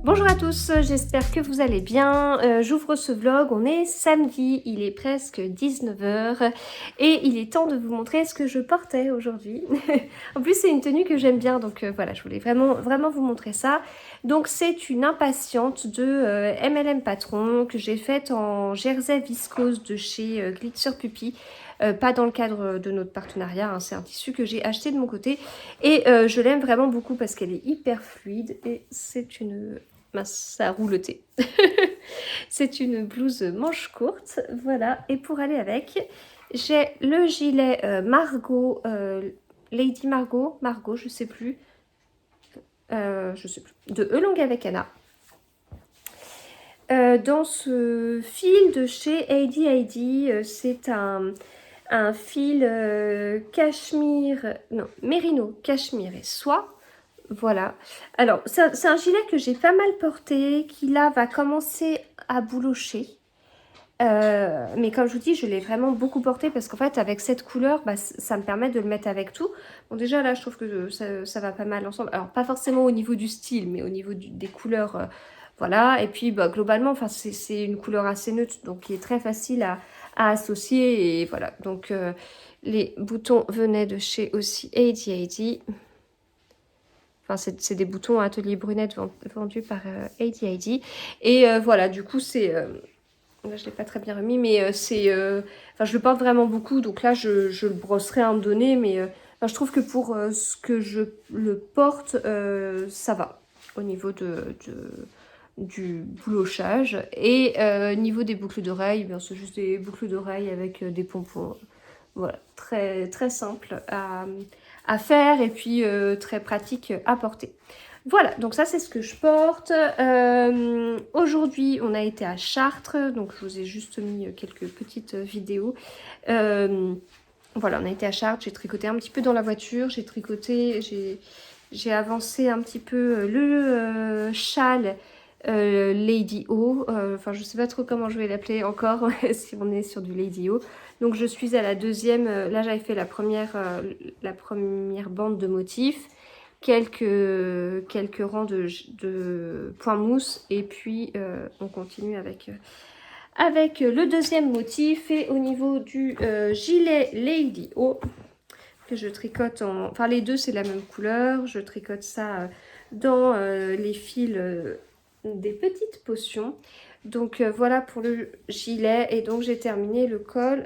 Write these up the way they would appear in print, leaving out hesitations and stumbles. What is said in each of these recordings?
Bonjour à tous, j'espère que vous allez bien. J'ouvre ce vlog, on est samedi, il est presque 19h et il est temps de vous montrer ce que je portais aujourd'hui. En plus, c'est une tenue que j'aime bien, donc voilà, je voulais vraiment vous montrer ça. Donc c'est une impatiente de MLM Patron que j'ai faite en jersey viscose de chez Glitzer Puppy. Pas dans le cadre de notre partenariat, hein, c'est un tissu que j'ai acheté de mon côté et je l'aime vraiment beaucoup parce qu'elle est hyper fluide et c'est une... Mince, ça a rouleté. C'est une blouse manche courte, voilà. Et pour aller avec, j'ai le gilet Margot, Lady Margot, je sais plus, de Elong avec Anna. Dans ce fil de chez AD, c'est un fil cachemire, non, mérino, cachemire et soie. Voilà. Alors, c'est un gilet que j'ai pas mal porté, qui là va commencer à boulocher. Mais comme je vous dis, je l'ai vraiment beaucoup porté parce qu'en fait, avec cette couleur, bah, ça me permet de le mettre avec tout. Bon, déjà là, je trouve que ça va pas mal ensemble. Alors, pas forcément au niveau du style, mais au niveau des couleurs, voilà. Et puis, bah, globalement, enfin, c'est une couleur assez neutre, donc qui est très facile à associer. Et voilà. Donc, les boutons venaient de chez aussi AD. Enfin, c'est des boutons à Atelier Brunette vendus par AD. Et voilà, du coup, c'est... là, je ne l'ai pas très bien remis, mais c'est... Enfin, je le porte vraiment beaucoup, donc là, je le brosserai à un moment donné, mais enfin, je trouve que pour ce que je le porte, ça va, au niveau du boulochage. Et niveau des boucles d'oreilles, bien c'est juste des boucles d'oreilles avec des pompons. Voilà, très, très simple à faire et puis très pratique à porter. Voilà, donc ça c'est ce que je porte. Aujourd'hui, on a été à Chartres, donc je vous ai juste mis quelques petites vidéos. Voilà, on a été à Chartres, j'ai tricoté un petit peu dans la voiture, j'ai avancé un petit peu le châle Lady O, enfin je sais pas trop comment je vais l'appeler encore si on est sur du Lady O. Donc je suis à la deuxième, là j'avais fait la première bande de motifs, quelques rangs de points mousse et puis on continue avec le deuxième motif. Et au niveau du gilet Lady O que je tricote en... Enfin les deux c'est la même couleur, je tricote ça dans les fils des petites potions. Donc voilà pour le gilet et donc j'ai terminé le col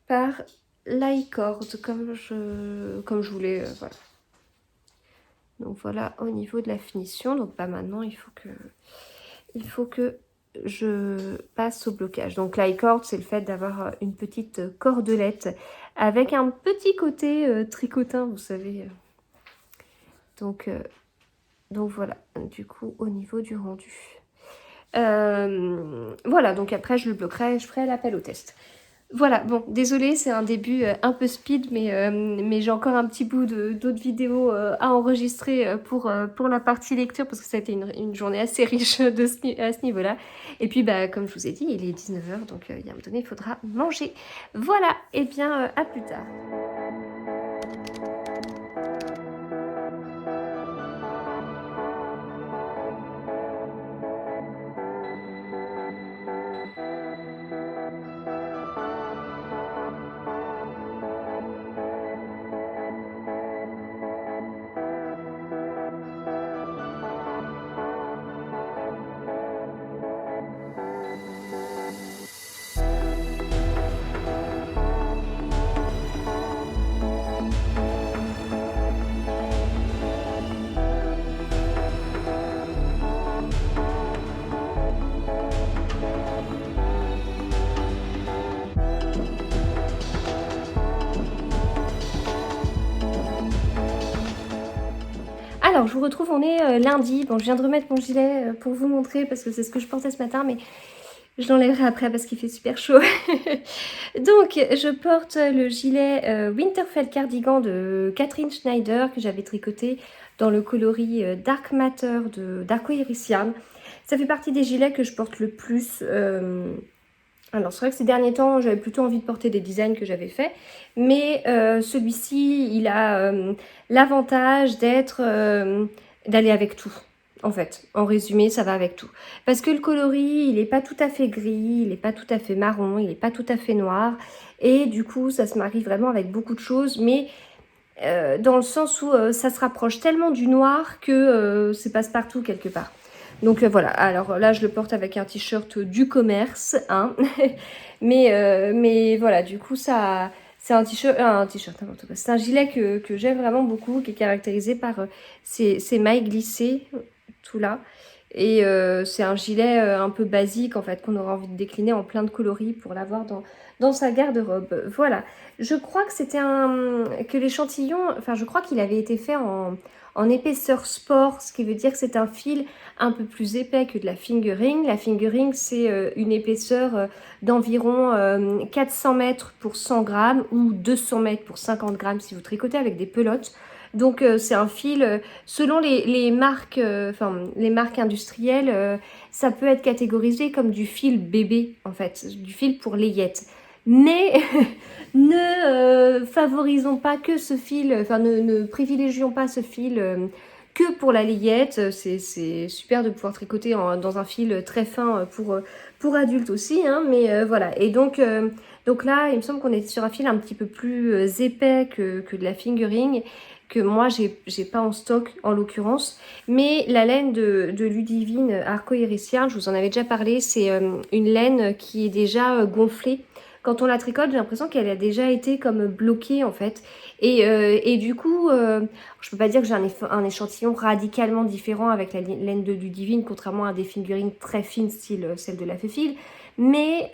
par l'i-cord comme je voulais, voilà. Donc voilà au niveau de la finition. Donc bah, maintenant il faut que je passe au blocage. Donc l'i-cord c'est le fait d'avoir une petite cordelette avec un petit côté tricotin, vous savez. Donc voilà, du coup au niveau du rendu. Voilà, donc après je le bloquerai, je ferai l'appel au test. Voilà, bon, désolée, c'est un début un peu speed, mais j'ai encore un petit bout d'autres vidéos à enregistrer pour la partie lecture, parce que ça a été une journée assez riche à ce niveau-là. Et puis, bah, comme je vous ai dit, il est 19h, donc il y a un moment donné, il faudra manger. Voilà, et bien, à plus tard. Alors, je vous retrouve, on est lundi. Bon, je viens de remettre mon gilet pour vous montrer, parce que c'est ce que je portais ce matin, mais je l'enlèverai après parce qu'il fait super chaud. Donc, je porte le gilet Winterfell Cardigan de Catherine Schneider, que j'avais tricoté dans le coloris Dark Matter de d'Arcoiris Yarn. Ça fait partie des gilets que je porte le plus. Alors, c'est vrai que ces derniers temps, j'avais plutôt envie de porter des designs que j'avais faits. Mais celui-ci, il a l'avantage d'aller avec tout. En fait, en résumé, ça va avec tout. Parce que le coloris, il n'est pas tout à fait gris, il n'est pas tout à fait marron, il n'est pas tout à fait noir. Et du coup, ça se marie vraiment avec beaucoup de choses, mais dans le sens où ça se rapproche tellement du noir que c'est passe-partout quelque part. Donc voilà, alors là je le porte avec un t-shirt du commerce, hein. mais voilà, du coup ça, c'est un t-shirt, c'est un gilet que j'aime vraiment beaucoup, qui est caractérisé par ces mailles glissées, tout là. Et c'est un gilet un peu basique en fait, qu'on aura envie de décliner en plein de coloris pour l'avoir dans sa garde-robe. Voilà, je crois que c'était que l'échantillon, enfin je crois qu'il avait été fait en épaisseur sport, ce qui veut dire que c'est un fil un peu plus épais que de la fingering. La fingering, c'est une épaisseur d'environ 400 mètres pour 100 grammes ou 200 mètres pour 50 grammes si vous tricotez avec des pelotes. Donc c'est un fil, selon les marques, les marques industrielles, ça peut être catégorisé comme du fil bébé en fait, du fil pour layette. Mais ne favorisons pas que ce fil, enfin ne privilégions pas ce fil que pour la layette. C'est super de pouvoir tricoter dans un fil très fin pour adultes aussi, hein, mais voilà. Et donc là, il me semble qu'on est sur un fil un petit peu plus épais que de la fingering, que moi j'ai pas en stock en l'occurrence, mais la laine de Ludivine Arco-Iris-Yarn, je vous en avais déjà parlé, c'est une laine qui est déjà gonflée. Quand on la tricote, j'ai l'impression qu'elle a déjà été comme bloquée en fait. Et du coup, je peux pas dire que j'ai un échantillon radicalement différent avec la laine de Ludivine, contrairement à des figurines très fines, style celle de la Féfile. Mais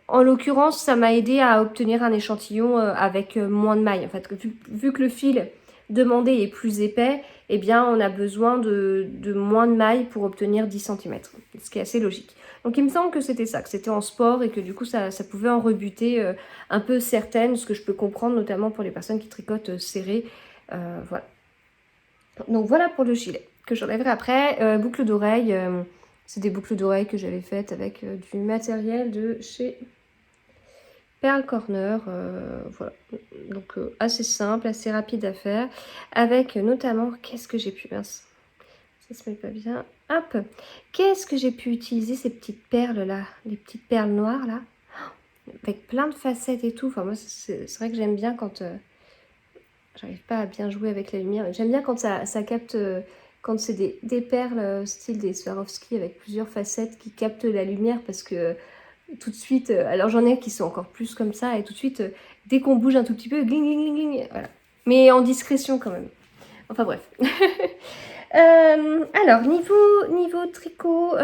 en l'occurrence, ça m'a aidé à obtenir un échantillon avec moins de mailles. En fait, vu que le fil demandé est plus épais, eh bien, on a besoin de moins de mailles pour obtenir 10 cm, ce qui est assez logique. Donc il me semble que c'était ça, que c'était en sport et que du coup ça pouvait en rebuter un peu certaines, ce que je peux comprendre notamment pour les personnes qui tricotent serré. Voilà. Donc voilà pour le gilet, que j'enlèverai après. Boucles d'oreilles, c'est des boucles d'oreilles que j'avais faites avec du matériel de chez Pearl Corner. Voilà, donc assez simple, assez rapide à faire, avec notamment, qu'est-ce que j'ai pu... Mince. Ça se met pas bien. Hop. Qu'est-ce que j'ai pu utiliser ces petites perles là, les petites perles noires là, avec plein de facettes et tout. Enfin moi c'est vrai que j'aime bien quand j'arrive pas à bien jouer avec la lumière. J'aime bien quand ça capte, quand c'est des perles style des Swarovski avec plusieurs facettes qui captent la lumière, parce que tout de suite, alors j'en ai qui sont encore plus comme ça, et tout de suite dès qu'on bouge un tout petit peu, gling gling gling gling, voilà. Mais en discrétion quand même. Enfin bref. Alors, niveau tricot,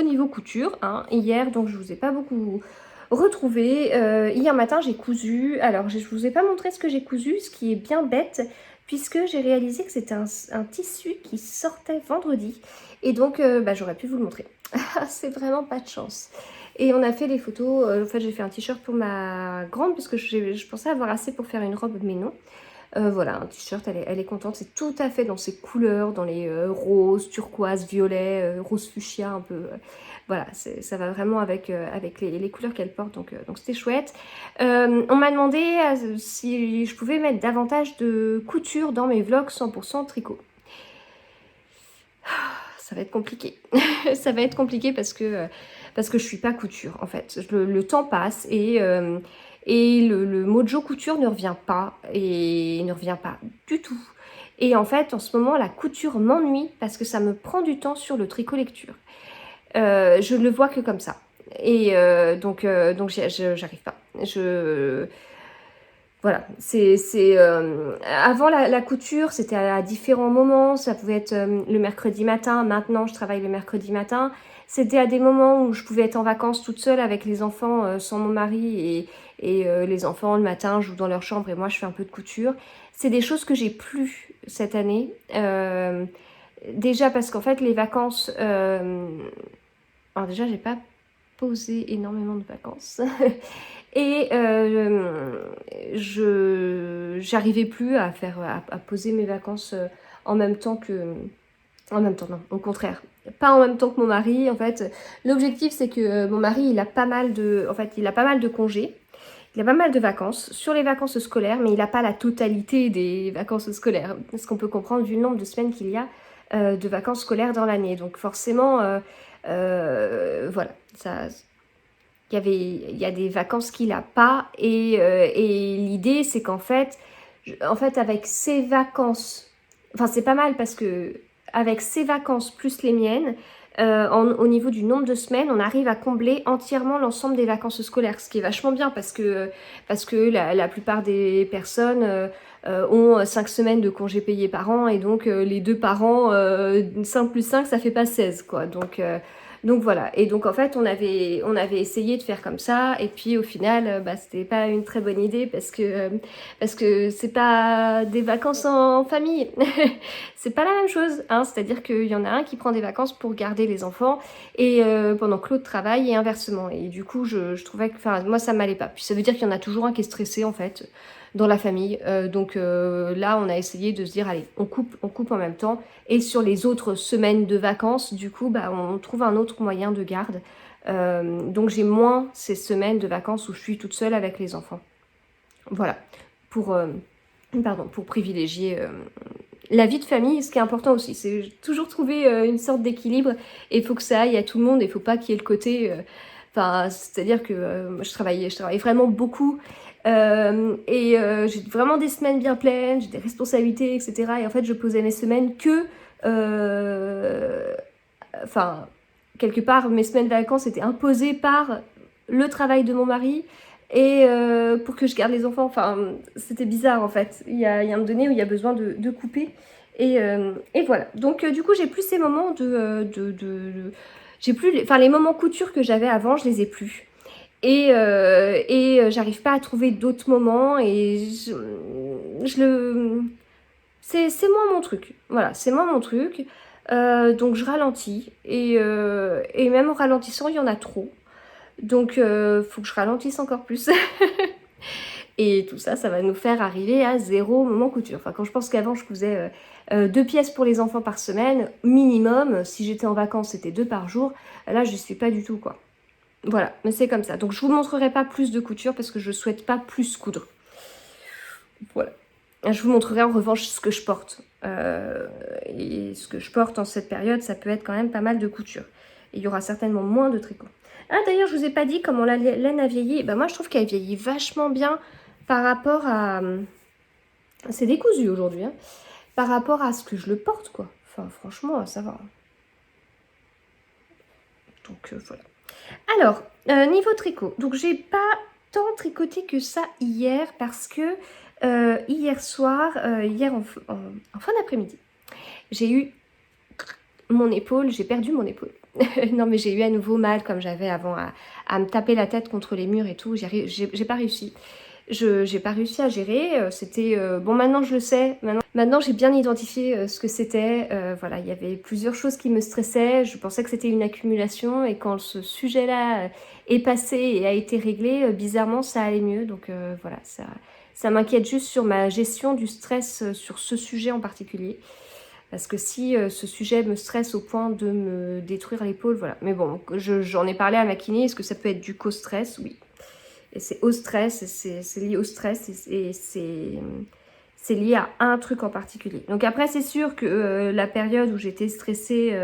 niveau couture, hein, hier, donc je vous ai pas beaucoup retrouvé. Hier matin, j'ai cousu. Alors, je vous ai pas montré ce que j'ai cousu, ce qui est bien bête, puisque j'ai réalisé que c'était un tissu qui sortait vendredi. Et donc, j'aurais pu vous le montrer. C'est vraiment pas de chance. Et on a fait les photos. En fait, j'ai fait un t-shirt pour ma grande, parce que je pensais avoir assez pour faire une robe, mais non. Voilà, un t-shirt, elle est contente, c'est tout à fait dans ses couleurs, dans les roses, turquoise, violet, rose fuchsia un peu. Voilà, ça va vraiment avec les couleurs qu'elle porte, donc c'était chouette. On m'a demandé si je pouvais mettre davantage de couture dans mes vlogs 100% tricot. Ça va être compliqué. Ça va être compliqué parce que je suis pas couture en fait. Le temps passe et le mojo couture ne revient pas, et ne revient pas du tout. Et en fait, en ce moment, la couture m'ennuie parce que ça me prend du temps sur le tricot lecture. Je ne le vois que comme ça. Et donc j'arrive pas. Voilà, avant la couture, c'était à différents moments. Ça pouvait être le mercredi matin. Maintenant, je travaille le mercredi matin. C'était à des moments où je pouvais être en vacances toute seule avec les enfants sans mon mari, et les enfants le matin jouent dans leur chambre et moi je fais un peu de couture. C'est des choses que j'ai plus cette année. Déjà parce qu'en fait les vacances... alors déjà j'ai pas posé énormément de vacances. Et j'arrivais plus à poser mes vacances en même temps que... En même temps, non, au contraire. Pas en même temps que mon mari, en fait. L'objectif, c'est que mon mari, il a pas mal de congés. Il a pas mal de vacances, sur les vacances scolaires, mais il n'a pas la totalité des vacances scolaires. Ce qu'on peut comprendre vu le nombre de semaines qu'il y a de vacances scolaires dans l'année. Donc forcément, voilà, ça, il y a des vacances qu'il n'a pas. Et l'idée, c'est qu'en fait, avec ses vacances, enfin c'est pas mal parce que avec ses vacances plus les miennes, au niveau du nombre de semaines, on arrive à combler entièrement l'ensemble des vacances scolaires, ce qui est vachement bien parce que la plupart des personnes ont 5 semaines de congés payés par an et donc les deux par an, 5 plus 5, ça fait pas 16 quoi. Donc voilà, et donc en fait on avait essayé de faire comme ça et puis au final bah, c'était pas une très bonne idée parce que c'est pas des vacances en famille, c'est pas la même chose, hein. C'est-à-dire qu'il y en a un qui prend des vacances pour garder les enfants et pendant que l'autre travaille et inversement. Et du coup je trouvais que, enfin moi ça m'allait pas. Puis ça veut dire qu'il y en a toujours un qui est stressé en fait dans la famille. Donc là on a essayé de se dire allez on coupe en même temps. Et sur les autres semaines de vacances, du coup, bah, on trouve un autre moyen de garde. Donc j'ai moins ces semaines de vacances où je suis toute seule avec les enfants. Voilà, pour, pour privilégier la vie de famille, ce qui est important aussi. C'est toujours trouver une sorte d'équilibre et il faut que ça aille à tout le monde. Il ne faut pas qu'il y ait le côté... Enfin, c'est-à-dire que moi, je travaillais vraiment beaucoup. J'ai vraiment des semaines bien pleines, j'ai des responsabilités, etc. Et en fait, je posais mes semaines que... Enfin, quelque part, mes semaines de vacances étaient imposées par le travail de mon mari et pour que je garde les enfants. Enfin, c'était bizarre en fait. Il y a un moment donné où il y a besoin de couper. Et voilà. Donc, du coup, j'ai plus ces moments j'ai plus les moments couture que j'avais avant, je les ai plus. J'arrive pas à trouver d'autres moments et c'est moins mon truc. Voilà, c'est moins mon truc. Donc je ralentis et même en ralentissant, il y en a trop. Donc faut que je ralentisse encore plus. Et tout ça, ça va nous faire arriver à 0 moment couture. Enfin, quand je pense qu'avant, je cousais 2 pièces pour les enfants par semaine, minimum. Si j'étais en vacances, c'était 2 par jour. Là, je ne suis pas du tout, quoi. Voilà, mais c'est comme ça. Donc, je vous montrerai pas plus de couture parce que je souhaite pas plus coudre. Voilà. Je vous montrerai en revanche ce que je porte. Et ce que je porte en cette période, ça peut être quand même pas mal de couture. Et il y aura certainement moins de tricot. Ah, d'ailleurs, je vous ai pas dit comment la laine a vieilli. Ben, moi, je trouve qu'elle vieillit vachement bien par rapport à... C'est décousu aujourd'hui, hein. Par rapport à ce que je le porte, quoi. Enfin, franchement, ça va. Donc, voilà. Alors, niveau tricot. Donc, j'ai pas tant tricoté que ça hier parce que hier soir, hier en fin d'après-midi, j'ai eu mon épaule, j'ai perdu mon épaule. Non mais j'ai eu à nouveau mal comme j'avais avant à me taper la tête contre les murs et tout, j'ai pas réussi. J'ai pas réussi à gérer, c'était... bon maintenant je le sais, maintenant j'ai bien identifié ce que c'était, voilà, il y avait plusieurs choses qui me stressaient, je pensais que c'était une accumulation et quand ce sujet-là est passé et a été réglé, bizarrement ça allait mieux, donc voilà, ça m'inquiète juste sur ma gestion du stress sur ce sujet en particulier. Parce que si ce sujet me stresse au point de me détruire l'épaule, voilà. Mais bon, j'en ai parlé à ma kiné, est-ce que ça peut être du co-stress? Oui. Et c'est au stress, c'est lié au stress et c'est lié à un truc en particulier. Donc après, c'est sûr que la période où j'étais stressée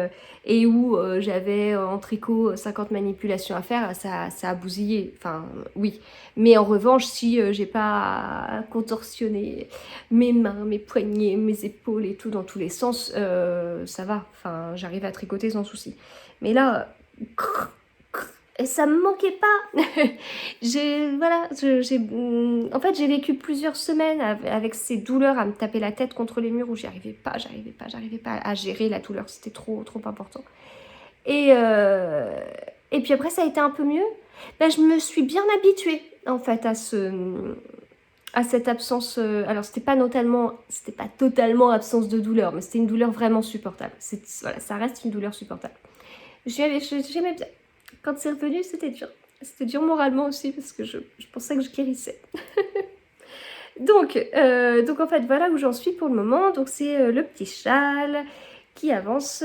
et où j'avais en tricot 50 manipulations à faire, ça a bousillé. Enfin, oui. Mais en revanche, si j'ai pas contorsionné mes mains, mes poignets, mes épaules et tout dans tous les sens, ça va. Enfin, j'arrive à tricoter sans souci. Mais là... Et ça me manquait pas. En fait, j'ai vécu plusieurs semaines avec ces douleurs à me taper la tête contre les murs où j'arrivais pas à gérer la douleur. C'était trop important. Et puis après, ça a été un peu mieux. Ben, je me suis bien habituée, en fait, à cette absence. Alors, c'était pas totalement absence de douleur, mais c'était une douleur vraiment supportable. Voilà, ça reste une douleur supportable. J'aimais bien. Quand c'est revenu, c'était dur. C'était dur moralement aussi parce que je pensais que je guérissais. donc en fait, voilà où j'en suis pour le moment. Donc c'est le petit châle qui avance.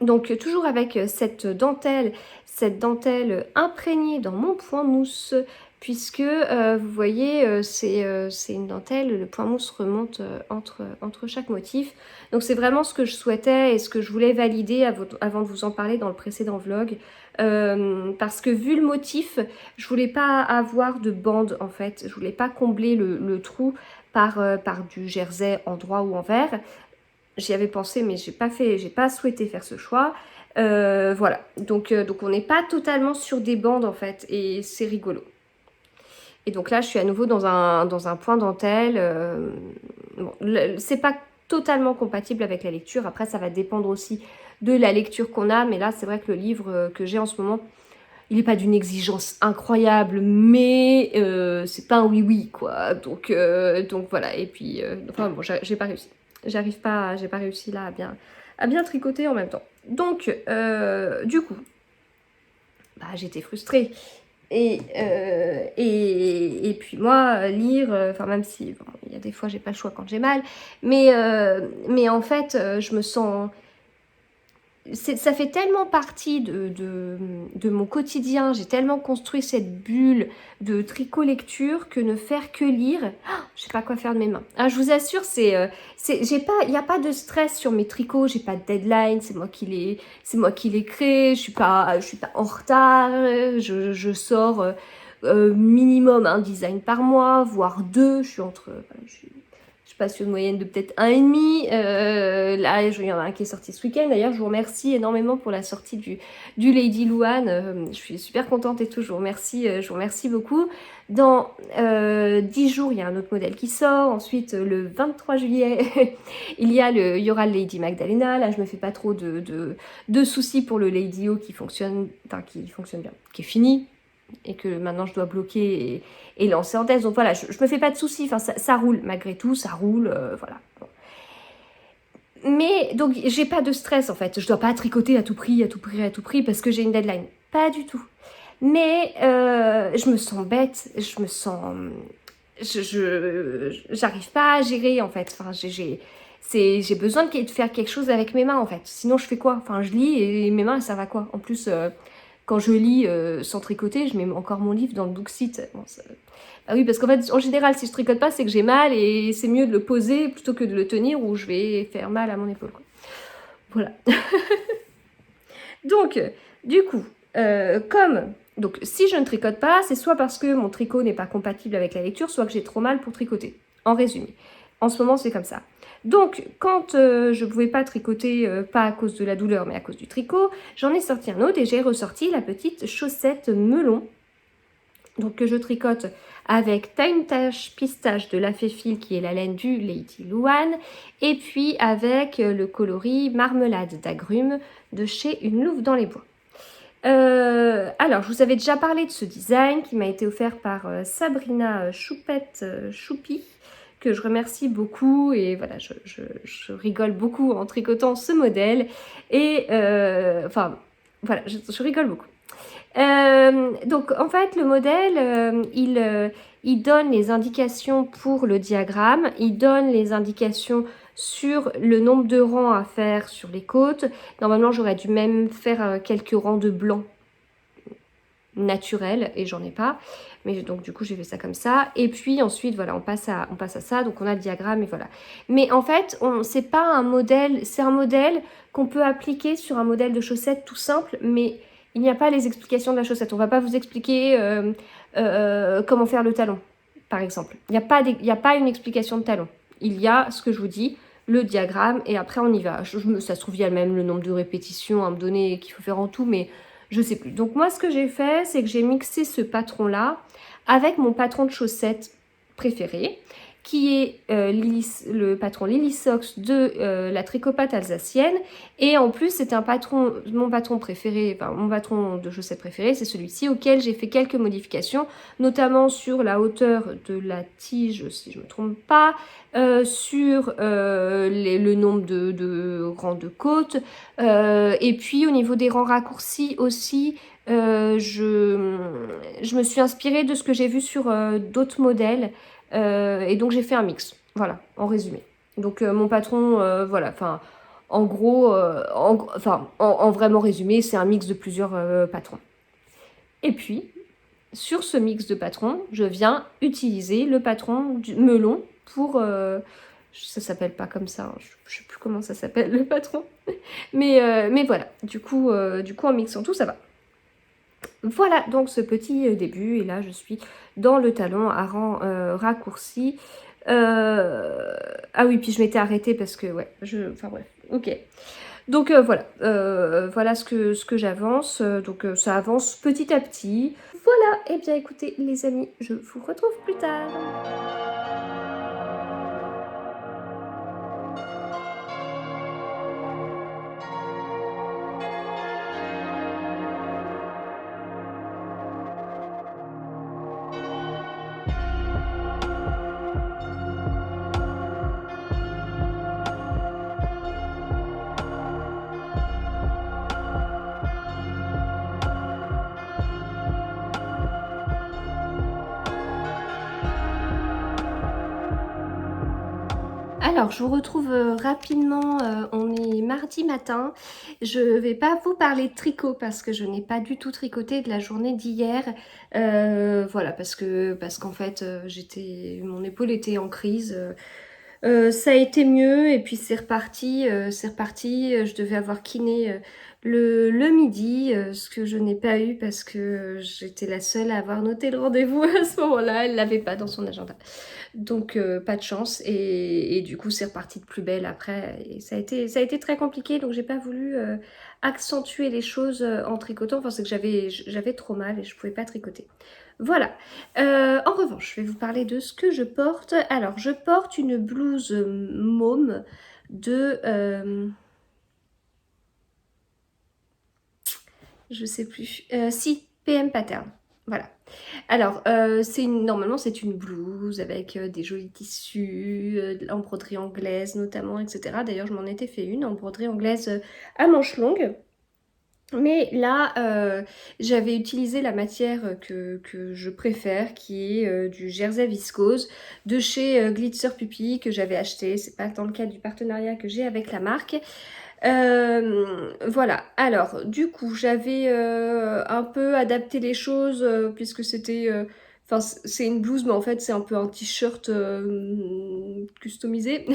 Donc toujours avec cette dentelle. cette dentelle imprégnée dans mon point mousse, puisque vous voyez, c'est une dentelle, le point mousse remonte entre chaque motif. Donc c'est vraiment ce que je souhaitais et ce que je voulais valider avant de vous en parler dans le précédent vlog. Parce que vu le motif, je voulais pas avoir de bande en fait, je voulais pas combler le trou par du jersey en droit ou en vert. J'y avais pensé mais j'ai pas souhaité faire ce choix. Voilà, donc on n'est pas totalement sur des bandes en fait et c'est rigolo. Et donc là je suis à nouveau dans un point dentelle. Bon, c'est pas totalement compatible avec la lecture, après ça va dépendre aussi de la lecture qu'on a, mais là c'est vrai que le livre que j'ai en ce moment, il n'est pas d'une exigence incroyable, mais c'est pas un oui-oui, quoi. Donc voilà, et puis, enfin bon, j'ai pas réussi. J'ai pas réussi là à bien tricoter en même temps. Donc, du coup, bah, j'étais frustrée. Et puis moi, lire, enfin même si, bon, il y a des fois j'ai pas le choix quand j'ai mal, mais en fait, je me sens... Ça fait tellement partie de mon quotidien, j'ai tellement construit cette bulle de tricot-lecture que ne faire que lire, je sais pas quoi faire de mes mains. Ah, je vous assure, il n'y a pas de stress sur mes tricots, j'ai pas de deadline, c'est moi qui les crée, je suis pas en retard, je sors minimum un design par mois, voire deux, je passe sur une moyenne de peut-être 1,5. Là, il y en a un qui est sorti ce week-end. D'ailleurs, je vous remercie énormément pour la sortie du Lady Louane. Je suis super contente et tout. Je vous remercie beaucoup. Dans 10 jours, il y a un autre modèle qui sort. Ensuite, le 23 juillet, il y aura le Lady Magdalena. Là, je me fais pas trop de soucis pour le Lady O qui fonctionne bien, qui est fini. Et que maintenant je dois bloquer et lancer en test. Donc voilà, je me fais pas de soucis, enfin ça roule malgré tout, ça roule, voilà. Bon. Mais donc j'ai pas de stress en fait, je dois pas tricoter à tout prix parce que j'ai une deadline. Pas du tout. Mais je me sens bête, j'arrive pas à gérer en fait. Enfin, j'ai besoin de faire quelque chose avec mes mains en fait. Sinon je fais quoi? Enfin je lis et mes mains elles servent à quoi? En plus quand je lis sans tricoter, je mets encore mon livre dans le booksit. Bon, ah oui, parce qu'en fait, en général, si je tricote pas, c'est que j'ai mal et c'est mieux de le poser plutôt que de le tenir ou je vais faire mal à mon épaule, quoi. Voilà. Donc, du coup, donc, si je ne tricote pas, c'est soit parce que mon tricot n'est pas compatible avec la lecture, soit que j'ai trop mal pour tricoter. En résumé. En ce moment, c'est comme ça. Donc, quand je ne pouvais pas tricoter, pas à cause de la douleur, mais à cause du tricot, j'en ai sorti un autre et j'ai ressorti la petite chaussette melon. Donc, que je tricote avec Time Tache Pistache de la Féfile, qui est la laine du Lady Louane, et puis avec le coloris Marmelade d'agrumes de chez Une Louve dans les Bois. Alors, je vous avais déjà parlé de ce design qui m'a été offert par Sabrina Choupette Choupi, que je remercie beaucoup et voilà, je rigole beaucoup en tricotant ce modèle et enfin voilà, je rigole beaucoup. Donc en fait le modèle il donne les indications pour le diagramme, il donne les indications sur le nombre de rangs à faire sur les côtes. Normalement j'aurais dû même faire quelques rangs de blanc naturel et j'en ai pas, mais donc du coup j'ai fait ça comme ça et puis ensuite voilà on passe à ça, donc on a le diagramme et voilà. Mais en fait c'est pas un modèle, c'est un modèle qu'on peut appliquer sur un modèle de chaussette tout simple, mais il n'y a pas les explications de la chaussette. On va pas vous expliquer comment faire le talon par exemple. Il n'y a pas une explication de talon, il y a ce que je vous dis, le diagramme et après on y va. Ça se trouve il y a même le nombre de répétitions à me donner qu'il faut faire en tout, mais je sais plus. Donc moi ce que j'ai fait, c'est que j'ai mixé ce patron là avec mon patron de chaussettes préféré, qui est le patron Lily Socks de la Tricopate alsacienne. Et en plus c'est mon patron préféré, enfin mon patron de chaussettes préféré, c'est celui-ci auquel j'ai fait quelques modifications, notamment sur la hauteur de la tige, si je ne me trompe pas, sur le nombre de rangs de côtes, et puis au niveau des rangs raccourcis aussi, je me suis inspirée de ce que j'ai vu sur d'autres modèles, et donc j'ai fait un mix, voilà, en résumé. Donc mon patron, voilà, enfin, en gros, en vraiment résumé, c'est un mix de plusieurs patrons. Et puis, sur ce mix de patrons, je viens utiliser le patron du melon pour... ça s'appelle pas comme ça, hein, je sais plus comment ça s'appelle le patron. Mais voilà, du coup, en mixant tout, ça va. Voilà donc ce petit début, et là je suis dans le talon à rang raccourci. Ah oui, puis je m'étais arrêtée parce que, ouais, enfin bref, ok. Donc voilà, voilà ce que j'avance, donc ça avance petit à petit. Voilà, et bien écoutez les amis, je vous retrouve plus tard. Alors, je vous retrouve rapidement, on est mardi matin. Je vais pas vous parler de tricot parce que je n'ai pas du tout tricoté de la journée d'hier. Voilà, parce qu'en fait, mon épaule était en crise. Ça a été mieux et puis c'est reparti, je devais avoir kiné le midi, ce que je n'ai pas eu parce que j'étais la seule à avoir noté le rendez-vous à ce moment-là, elle l'avait pas dans son agenda. Donc pas de chance et du coup c'est reparti de plus belle après et ça a été très compliqué, donc j'ai pas voulu accentuer les choses en tricotant. Enfin c'est que j'avais trop mal et je pouvais pas tricoter. Voilà. En revanche, je vais vous parler de ce que je porte. Alors, je porte une blouse mauve de... je sais plus. Si, PM Pattern. Voilà. Alors, normalement, c'est une blouse avec des jolis tissus, en broderie anglaise notamment, etc. D'ailleurs, je m'en étais fait une en broderie anglaise à manches longues. Mais là, j'avais utilisé la matière que je préfère, qui est du jersey viscose de chez Glitzer Puppy que j'avais acheté. C'est pas dans le cadre du partenariat que j'ai avec la marque. Voilà, alors du coup j'avais un peu adapté les choses puisque c'était... Enfin, c'est une blouse, mais en fait, c'est un peu un t-shirt customisé.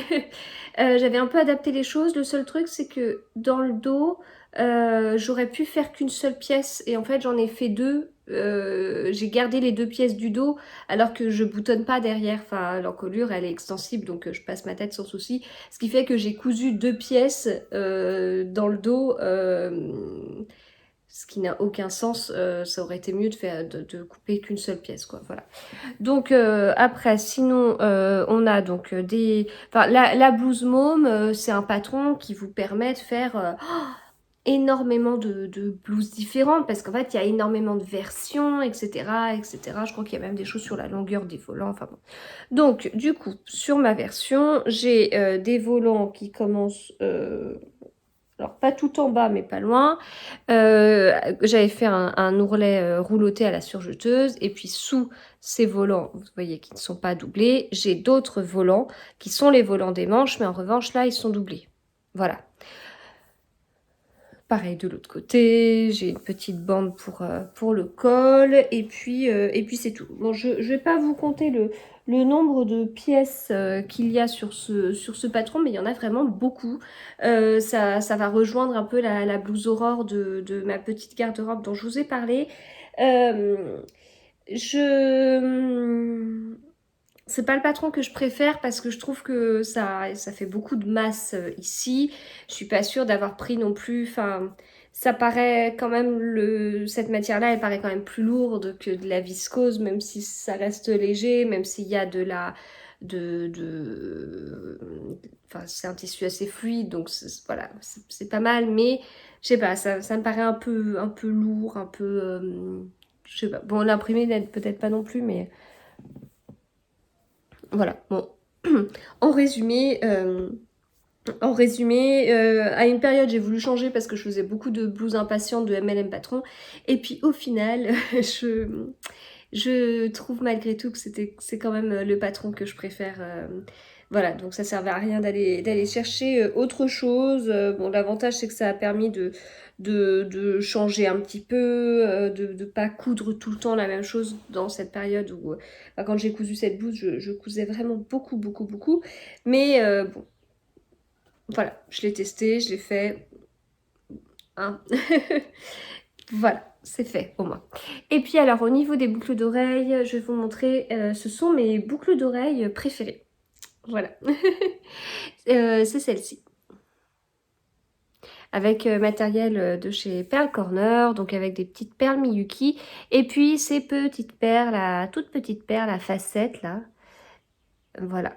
J'avais un peu adapté les choses. Le seul truc, c'est que dans le dos, j'aurais pu faire qu'une seule pièce. Et en fait, j'en ai fait deux. J'ai gardé les deux pièces du dos, alors que je boutonne pas derrière. Enfin, l'encolure, elle est extensible, donc je passe ma tête sans souci. Ce qui fait que j'ai cousu deux pièces dans le dos. Ce qui n'a aucun sens, ça aurait été mieux de couper qu'une seule pièce, quoi, voilà. Donc après, sinon, on a donc Enfin, la blouse môme, c'est un patron qui vous permet de faire énormément de blouses différentes, parce qu'en fait, il y a énormément de versions, etc., etc. Je crois qu'il y a même des choses sur la longueur des volants, enfin bon. Donc, du coup, sur ma version, j'ai des volants qui commencent... alors, pas tout en bas, mais pas loin. J'avais fait un ourlet rouloté à la surjeteuse. Et puis, sous ces volants, vous voyez, qui ne sont pas doublés, j'ai d'autres volants qui sont les volants des manches. Mais en revanche, là, ils sont doublés. Voilà. Pareil de l'autre côté, j'ai une petite bande pour le col, et puis c'est tout. Bon, je ne vais pas vous compter le nombre de pièces qu'il y a sur ce patron, mais il y en a vraiment beaucoup. Ça va rejoindre un peu la blouse Aurore de ma petite garde-robe dont je vous ai parlé. C'est pas le patron que je préfère parce que je trouve que ça fait beaucoup de masse ici. Je suis pas sûre d'avoir pris non plus... Enfin, ça paraît quand même... Cette matière-là, elle paraît quand même plus lourde que de la viscose, même si ça reste léger, même s'il y a de la... Enfin, c'est un tissu assez fluide, donc voilà, c'est pas mal, mais je sais pas, ça me paraît un peu lourd, un peu... je sais pas. Bon, l'imprimé n'aide peut-être pas non plus, mais... Voilà, bon. En résumé, à une période, j'ai voulu changer parce que je faisais beaucoup de blouses impatientes de MLM Patron. Et puis au final, je trouve malgré tout que c'est quand même le patron que je préfère. Voilà, donc ça servait à rien d'aller chercher autre chose. Bon, l'avantage, c'est que ça a permis de changer un petit peu, de pas coudre tout le temps la même chose dans cette période où, quand j'ai cousu cette blouse, je cousais vraiment beaucoup, beaucoup, beaucoup. Mais bon, voilà, je l'ai testé, je l'ai fait, hein. Voilà, c'est fait au moins. Et puis alors au niveau des boucles d'oreilles, je vais vous montrer, ce sont mes boucles d'oreilles préférées. Voilà. C'est celle-ci. Avec matériel de chez Pearl Corner, donc avec des petites perles Miyuki. Et puis ces petites perles, toutes petites perles à facettes là. Voilà.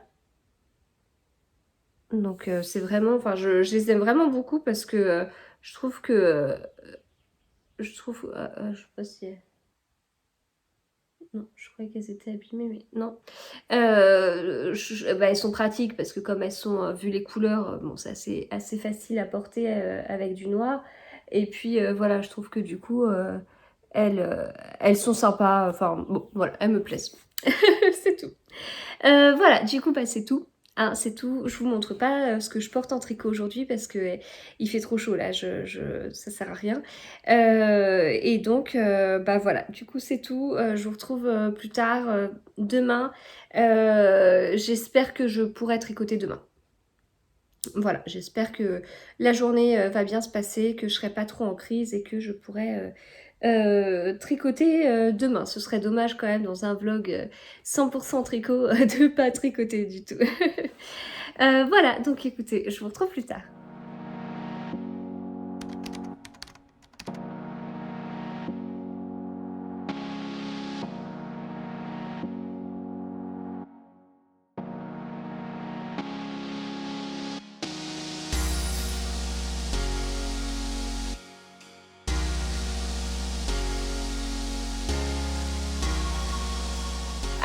Donc c'est vraiment, enfin je les aime vraiment beaucoup parce que je trouve que, je trouve, je sais pas si... Non, je croyais qu'elles étaient abîmées, mais non. Bah, elles sont pratiques parce que comme elles sont, vu les couleurs, bon, c'est assez facile à porter avec du noir. Et puis voilà, je trouve que du coup, elles sont sympas. Enfin, bon, voilà, elles me plaisent. C'est tout. Voilà, du coup, bah, c'est tout. Hein, c'est tout. Je vous montre pas ce que je porte en tricot aujourd'hui parce que il fait trop chaud là, ça sert à rien. Et donc, bah voilà, du coup c'est tout. Je vous retrouve plus tard, demain. J'espère que je pourrai tricoter demain. Voilà, j'espère que la journée va bien se passer, que je serai pas trop en crise et que je pourrai tricoter demain. Ce serait dommage quand même dans un vlog 100% tricot de pas tricoter du tout. Voilà, donc écoutez, je vous retrouve plus tard.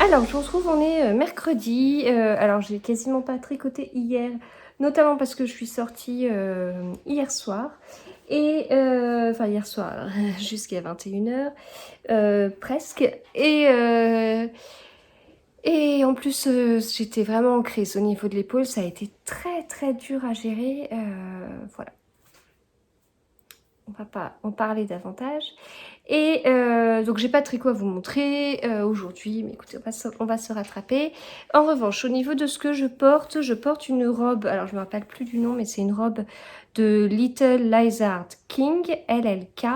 Alors, je vous retrouve, on est mercredi. Alors, j'ai quasiment pas tricoté hier, notamment parce que je suis sortie hier soir. Et, enfin, hier soir, jusqu'à 21 h, presque. Et en plus, j'étais vraiment en crise au niveau de l'épaule. Ça a été très, très dur à gérer. Voilà. On va pas en parler davantage. Et donc j'ai pas de tricot à vous montrer aujourd'hui, mais écoutez, on va se rattraper. En revanche, au niveau de ce que je porte une robe, alors je me rappelle plus du nom, mais c'est une robe de Little Lizard King, LLK.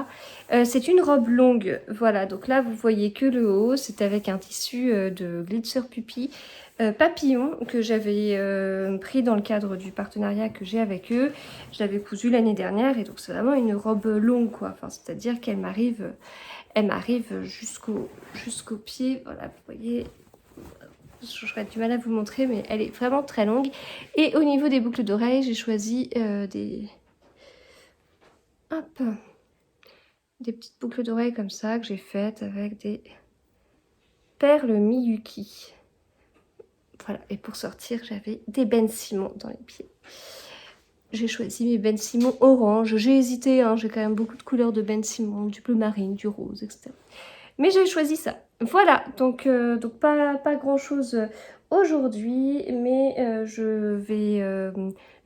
C'est une robe longue, voilà, donc là vous voyez que le haut, c'est avec un tissu de Glitzer Puppy papillon que j'avais pris dans le cadre du partenariat que j'ai avec eux. Je l'avais cousu l'année dernière et donc c'est vraiment une robe longue quoi. Enfin, c'est-à-dire qu'elle m'arrive, jusqu'au pied. Voilà, vous voyez, j'aurais du mal à vous montrer, mais elle est vraiment très longue. Et au niveau des boucles d'oreilles, j'ai choisi hop, des petites boucles d'oreilles comme ça que j'ai faites avec des perles Miyuki. Voilà, et pour sortir, j'avais des Ben Simon dans les pieds. J'ai choisi mes Ben Simon orange. J'ai hésité, hein, j'ai quand même beaucoup de couleurs de Ben Simon, du bleu marine, du rose, etc. Mais j'ai choisi ça. Voilà, donc pas grand-chose aujourd'hui, mais je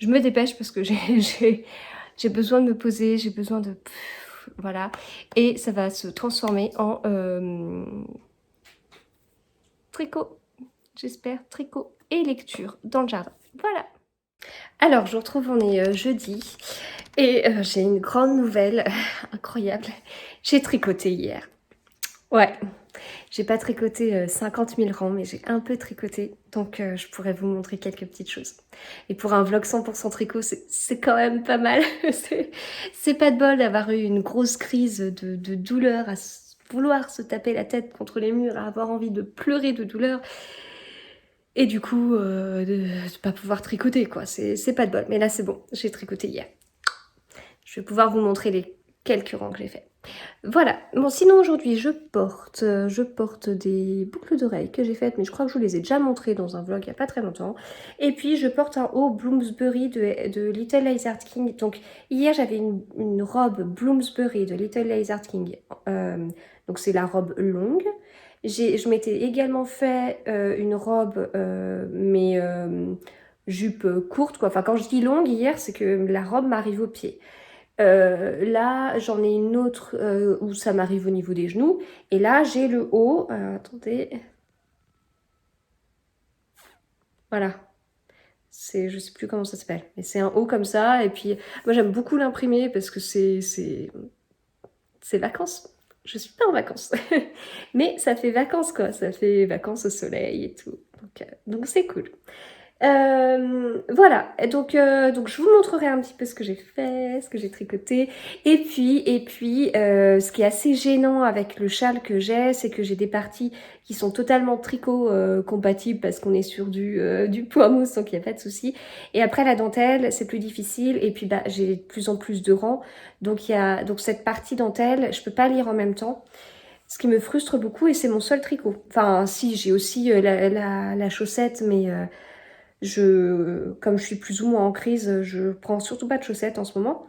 me dépêche parce que j'ai besoin de me poser, j'ai besoin de... Voilà, et ça va se transformer en tricot. J'espère, tricot et lecture dans le jardin. Voilà. Alors, je vous retrouve, on est jeudi. Et j'ai une grande nouvelle incroyable. J'ai tricoté hier. Ouais, j'ai pas tricoté 50 000 rangs, mais j'ai un peu tricoté. Donc, je pourrais vous montrer quelques petites choses. Et pour un vlog 100% tricot, c'est quand même pas mal. C'est pas de bol d'avoir eu une grosse crise de douleur, à vouloir se taper la tête contre les murs, à avoir envie de pleurer de douleur. Et du coup, de pas pouvoir tricoter, quoi. C'est pas de bol. Mais là, c'est bon. J'ai tricoté hier. Je vais pouvoir vous montrer les quelques rangs que j'ai fait. Voilà. Bon, sinon, aujourd'hui, je porte des boucles d'oreilles que j'ai faites, mais je crois que je vous les ai déjà montrées dans un vlog il n'y a pas très longtemps. Et puis, je porte un haut Bloomsbury de Little Lizard King. Donc, hier, j'avais une robe Bloomsbury de Little Lizard King. Donc, c'est la robe longue. Je m'étais également fait une robe, mais jupe courte, quoi. Enfin, quand je dis longue hier, c'est que la robe m'arrive au pied. Là, j'en ai une autre où ça m'arrive au niveau des genoux. Et là, j'ai le haut. Attendez. Voilà. Je sais plus comment ça s'appelle. Mais c'est un haut comme ça. Et puis, moi, j'aime beaucoup l'imprimer parce que c'est vacances. Je suis pas en vacances. Mais ça fait vacances, quoi. Ça fait vacances au soleil et tout. Donc c'est cool. Voilà, donc je vous montrerai un petit peu ce que j'ai fait, ce que j'ai tricoté. Ce qui est assez gênant avec le châle que j'ai, c'est que j'ai des parties qui sont totalement tricot compatibles parce qu'on est sur du poids mousse, donc il n'y a pas de souci. Et après la dentelle, c'est plus difficile. Et puis bah, j'ai de plus en plus de rangs. Donc cette partie dentelle, je peux pas lire en même temps. Ce qui me frustre beaucoup et c'est mon seul tricot. Enfin si, j'ai aussi la chaussette, mais... comme je suis plus ou moins en crise, je prends surtout pas de chaussettes en ce moment.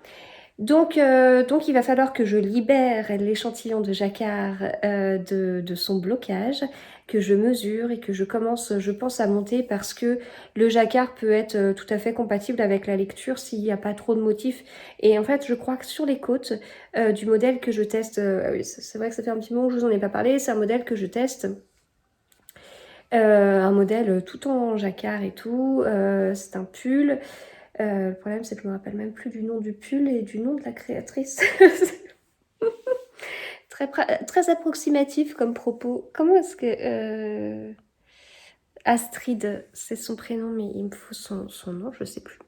Donc il va falloir que je libère l'échantillon de jacquard de son blocage, que je mesure et que je commence, je pense, à monter parce que le jacquard peut être tout à fait compatible avec la lecture s'il n'y a pas trop de motifs. Et en fait, je crois que sur les côtes du modèle que je teste, oui, c'est vrai que ça fait un petit moment que je vous en ai pas parlé, c'est un modèle que je teste. Un modèle tout en jacquard et tout, c'est un pull. Le problème c'est que je me rappelle même plus du nom du pull et du nom de la créatrice. Très approximatif comme propos. Comment est-ce que... Astrid, c'est son prénom, mais il me faut son nom, je sais plus.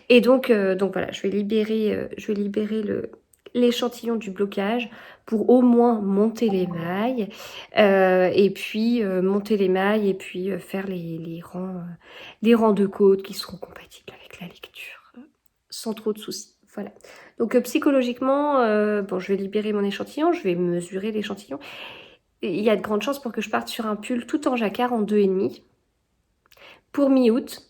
Et donc voilà, je vais libérer l'échantillon du blocage pour au moins monter les mailles monter les mailles et puis faire les rangs de côtes qui seront compatibles avec la lecture sans trop de soucis. Voilà. Donc psychologiquement, bon, je vais libérer mon échantillon, je vais mesurer l'échantillon. Il y a de grandes chances pour que je parte sur un pull tout en jacquard en 2,5 pour mi-août.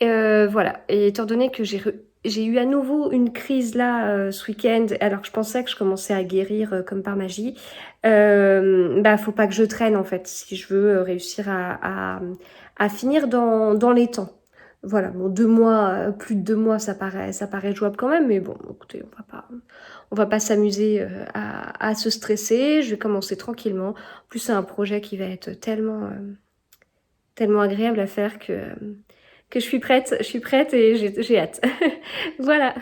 Voilà, et étant donné que j'ai eu à nouveau une crise là ce week-end, alors que je pensais que je commençais à guérir comme par magie, bah faut pas que je traîne en fait, si je veux réussir à finir dans les temps. Voilà, bon 2 mois, plus de 2 mois, ça paraît jouable quand même, mais bon, écoutez, on va pas s'amuser à se stresser, je vais commencer tranquillement. En plus, c'est un projet qui va être tellement agréable à faire que je suis prête et j'ai hâte. Voilà.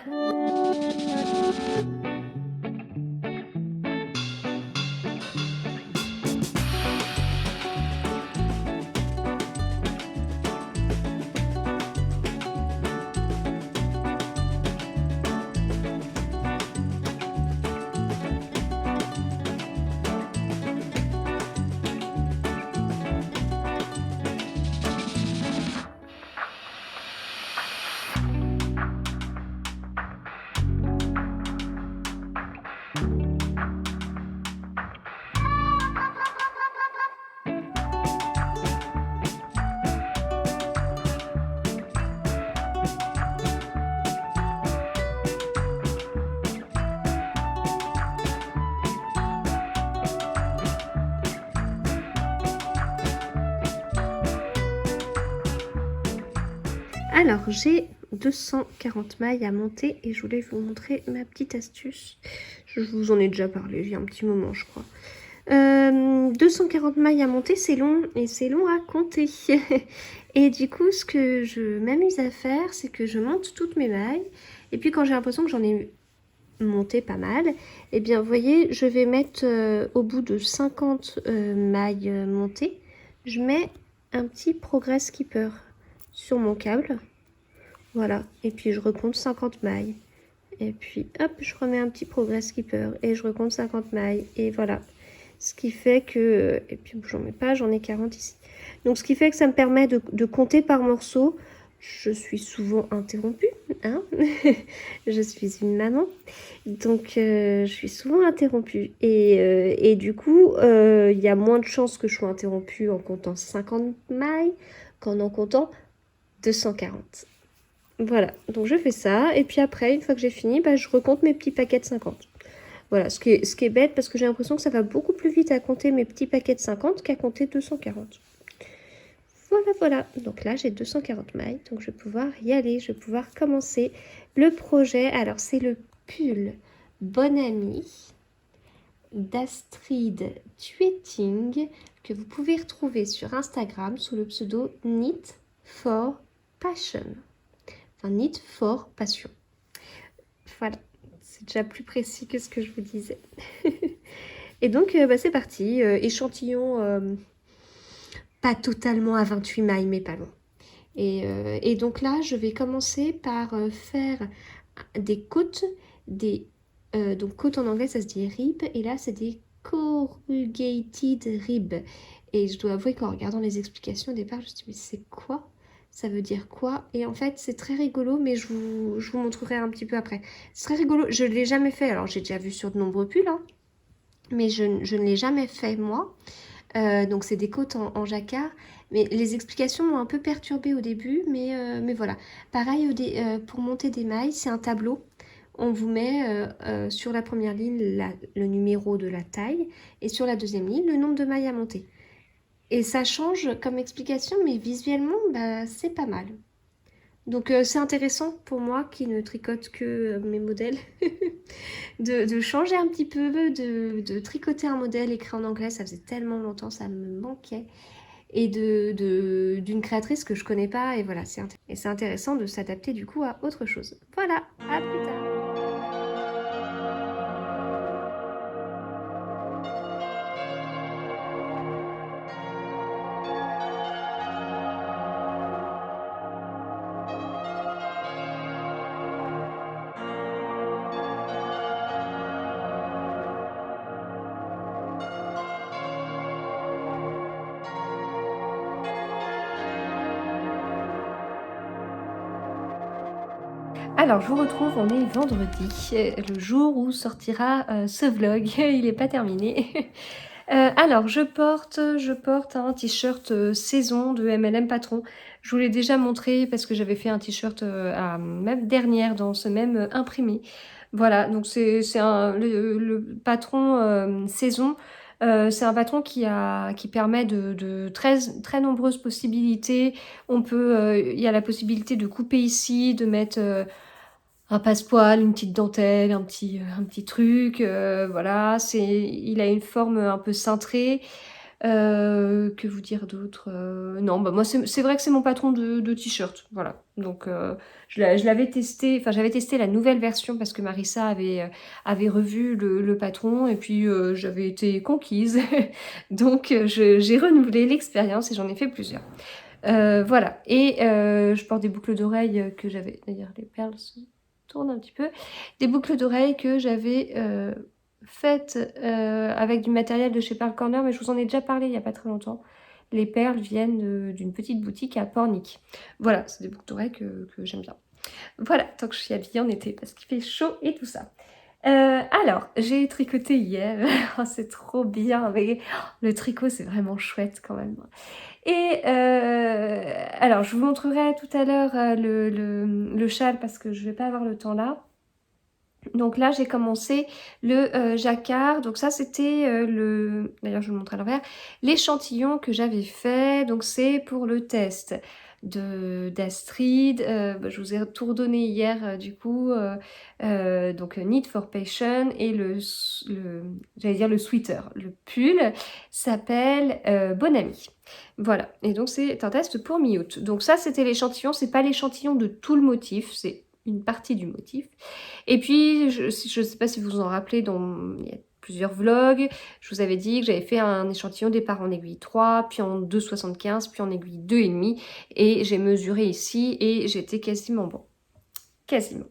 Alors, j'ai 240 mailles à monter et je voulais vous montrer ma petite astuce. Je vous en ai déjà parlé il y a un petit moment, je crois. 240 mailles à monter, c'est long et c'est long à compter. Et du coup, ce que je m'amuse à faire, c'est que je monte toutes mes mailles. Et puis quand j'ai l'impression que j'en ai monté pas mal, et bien vous voyez, je vais mettre au bout de 50 mailles montées, je mets un petit progress keeper sur mon câble. Voilà, et puis je recompte 50 mailles. Et puis hop, je remets un petit progress keeper et je recompte 50 mailles. Et voilà. Ce qui fait que... Et puis j'en mets pas, j'en ai 40 ici. Donc ce qui fait que ça me permet de compter par morceau. Je suis souvent interrompue, hein. Je suis une maman. Donc je suis souvent interrompue. Et du coup, il y a moins de chances que je sois interrompue en comptant 50 mailles qu'en comptant 240. Voilà, donc je fais ça, et puis après, une fois que j'ai fini, bah, je recompte mes petits paquets de 50. Voilà, ce qui est bête, parce que j'ai l'impression que ça va beaucoup plus vite à compter mes petits paquets de 50 qu'à compter 240. Voilà, donc là j'ai 240 mailles, donc je vais pouvoir y aller, je vais pouvoir commencer le projet. Alors c'est le pull Bonne Amie d'Astrid Tueting que vous pouvez retrouver sur Instagram sous le pseudo Knit for Passion. Enfin, Knit for Passion. Voilà, c'est déjà plus précis que ce que je vous disais. Et donc, c'est parti. Échantillon pas totalement à 28 mailles, mais pas loin. Et donc là, je vais commencer par faire des côtes, donc côtes en anglais, ça se dit rib, et là, c'est des corrugated rib. Et je dois avouer qu'en regardant les explications au départ, je me suis dit, mais c'est quoi? Ça veut dire quoi? Et en fait, c'est très rigolo, mais je vous montrerai un petit peu après. C'est très rigolo, je ne l'ai jamais fait. Alors, j'ai déjà vu sur de nombreux pulls, hein, mais je ne l'ai jamais fait, moi. Donc, c'est des côtes en jacquard. Mais les explications m'ont un peu perturbée au début, mais voilà. Pareil, pour monter des mailles, c'est un tableau. On vous met sur la première ligne le numéro de la taille et sur la deuxième ligne, le nombre de mailles à monter. Et ça change comme explication, mais visuellement, c'est pas mal. Donc c'est intéressant pour moi qui ne tricote que mes modèles de changer un petit peu, de tricoter un modèle écrit en anglais. Ça faisait tellement longtemps, ça me manquait. Et d'une créatrice que je connais pas. Et voilà, c'est intéressant de s'adapter du coup à autre chose. Voilà, à plus tard. Alors, je vous retrouve, on est vendredi, le jour où sortira ce vlog. Il n'est pas terminé. Alors, je porte un t-shirt saison de MLM Patron. Je vous l'ai déjà montré parce que j'avais fait un t-shirt à même dernière dans ce même imprimé. Voilà, donc c'est le patron saison. C'est un patron qui permet de très nombreuses possibilités. Il y a la possibilité de couper ici, de mettre un passepoil, une petite dentelle, un petit truc, voilà. Il a une forme un peu cintrée. Que vous dire d'autre? Non, moi c'est vrai que c'est mon patron de t-shirt, voilà. Donc je l'avais testé, enfin j'avais testé la nouvelle version parce que Marissa avait revu le patron et puis j'avais été conquise. Donc j'ai renouvelé l'expérience et j'en ai fait plusieurs. Voilà, et je porte des boucles d'oreilles que j'avais, d'ailleurs les perles se tournent un petit peu, des boucles d'oreilles que j'avais faites avec du matériel de chez Pearl Corner, mais je vous en ai déjà parlé il n'y a pas très longtemps. Les perles viennent d'une petite boutique à Pornic. Voilà, c'est des boucles d'oreilles que j'aime bien. Voilà, tant que je suis habillée en été parce qu'il fait chaud et tout ça. Alors, j'ai tricoté hier, oh, c'est trop bien, mais le tricot c'est vraiment chouette quand même. Et alors, je vous montrerai tout à l'heure le châle parce que je ne vais pas avoir le temps là. Donc là, j'ai commencé le jacquard. Donc ça, c'était d'ailleurs, je vous le montre à l'envers. L'échantillon que j'avais fait. Donc c'est pour le test d'Astrid. Je vous ai tout redonné hier, du coup. Donc Knit for Passion et j'allais dire le sweater. Le pull s'appelle Bonne Amie. Voilà. Et donc c'est un test pour mi-août. Donc ça, c'était l'échantillon. C'est pas l'échantillon de tout le motif. C'est une partie du motif. Et puis, je ne sais pas si vous vous en rappelez, il y a plusieurs vlogs, je vous avais dit que j'avais fait un échantillon départ en aiguille 3, puis en 2,75, puis en aiguille 2,5, et j'ai mesuré ici, et j'étais quasiment bon. Quasiment.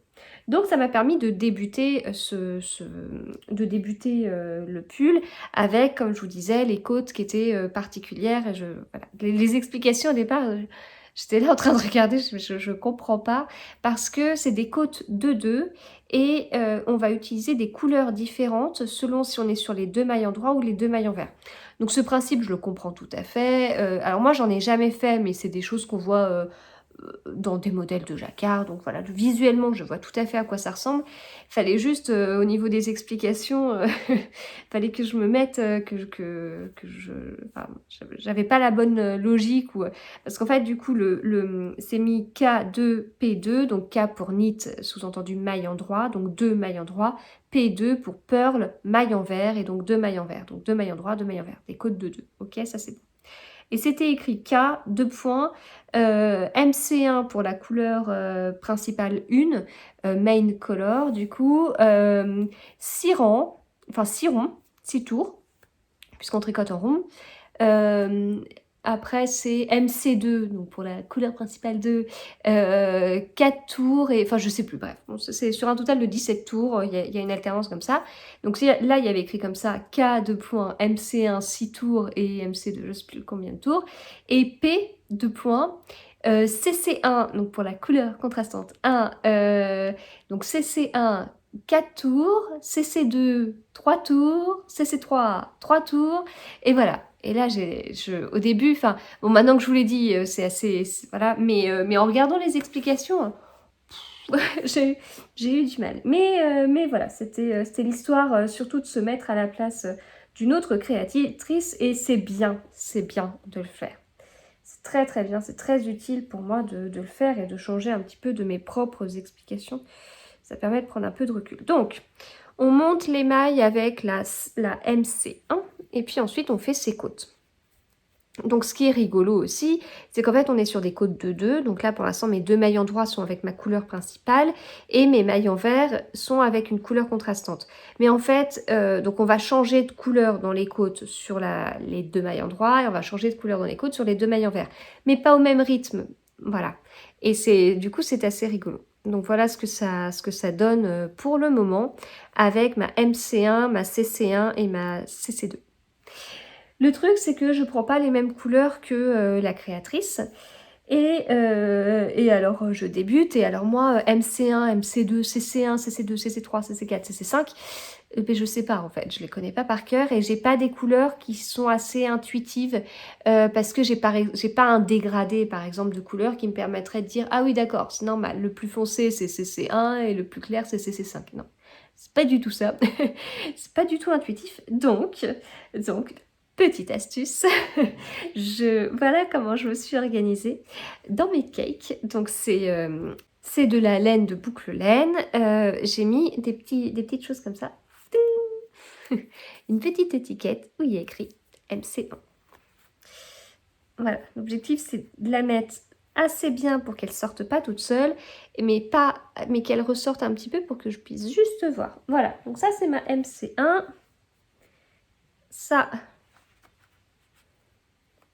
Donc ça m'a permis de débuter le pull avec, comme je vous disais, les côtes qui étaient particulières. Et voilà. Les explications au départ, j'étais là en train de regarder, je comprends pas, parce que c'est des côtes de 2 et on va utiliser des couleurs différentes selon si on est sur les 2 mailles en droit ou les 2 mailles en vert. Donc ce principe, je le comprends tout à fait. Alors moi, j'en ai jamais fait, mais c'est des choses qu'on voit dans des modèles de jacquard. Donc voilà, visuellement, je vois tout à fait à quoi ça ressemble. Fallait juste, au niveau des explications, fallait que je me mette, enfin, j'avais pas la bonne logique. Parce qu'en fait, du coup, c'est mis K2P2, donc K pour knit, sous-entendu maille en droit, donc 2 mailles en droit, P2 pour purl, maille en vert, et donc 2 mailles en vert. Donc 2 mailles en droit, 2 mailles en vert, des codes de 2. Ok, ça c'est bon. Et c'était écrit K, 2 points, MC1 pour la couleur principale 1, main color, du coup, 6 rangs, enfin 6 ronds, 6 tours, puisqu'on tricote en rond. Après, c'est MC2, donc pour la couleur principale 2, 4 tours, et enfin, je sais plus, bref. Bon, c'est sur un total de 17 tours, il y a une alternance comme ça. Donc là, il y avait écrit comme ça, K, 2 points, MC1, 6 tours, et MC2, je sais plus combien de tours. Et P, 2 points, CC1, donc pour la couleur contrastante 1, donc CC1, 4 tours, CC2, 3 tours, CC3, 3 tours, et voilà. Et là, au début, enfin, bon, maintenant que je vous l'ai dit, c'est assez, voilà, mais en regardant les explications, j'ai eu du mal. Mais voilà, c'était l'histoire surtout de se mettre à la place d'une autre créatrice, et c'est bien de le faire. C'est très très bien, c'est très utile pour moi de le faire et de changer un petit peu de mes propres explications. Ça permet de prendre un peu de recul. Donc, on monte les mailles avec la MC1 et puis ensuite on fait ses côtes. Donc ce qui est rigolo aussi, c'est qu'en fait on est sur des côtes de 2. Donc là pour l'instant mes 2 mailles en droit sont avec ma couleur principale et mes mailles en vert sont avec une couleur contrastante. Mais en fait, donc on va changer de couleur dans les côtes sur les 2 mailles en droit et on va changer de couleur dans les côtes sur les 2 mailles en vert. Mais pas au même rythme, voilà. Et du coup c'est assez rigolo. Donc voilà ce que ça donne pour le moment avec ma MC1, ma CC1 et ma CC2. Le truc, c'est que je prends pas les mêmes couleurs que la créatrice. Et alors, je débute. Et alors, moi, MC1, MC2, CC1, CC2, CC3, CC4, CC5, ben, je sais pas, en fait. Je les connais pas par cœur. Et j'ai pas des couleurs qui sont assez intuitives. Parce que j'ai pas un dégradé, par exemple, de couleurs qui me permettrait de dire « Ah oui, d'accord, c'est normal. Le plus foncé, c'est CC1 et le plus clair, c'est CC5. » Non, c'est pas du tout ça. C'est pas du tout intuitif. Donc, petite astuce, voilà comment je me suis organisée dans mes cakes. Donc c'est de la laine de boucle laine. J'ai mis des petites choses comme ça. Une petite étiquette où il y a écrit MC1. Voilà, l'objectif c'est de la mettre assez bien pour qu'elle sorte pas toute seule, mais qu'elle ressorte un petit peu pour que je puisse juste voir. Voilà, donc ça c'est ma MC1. Ça,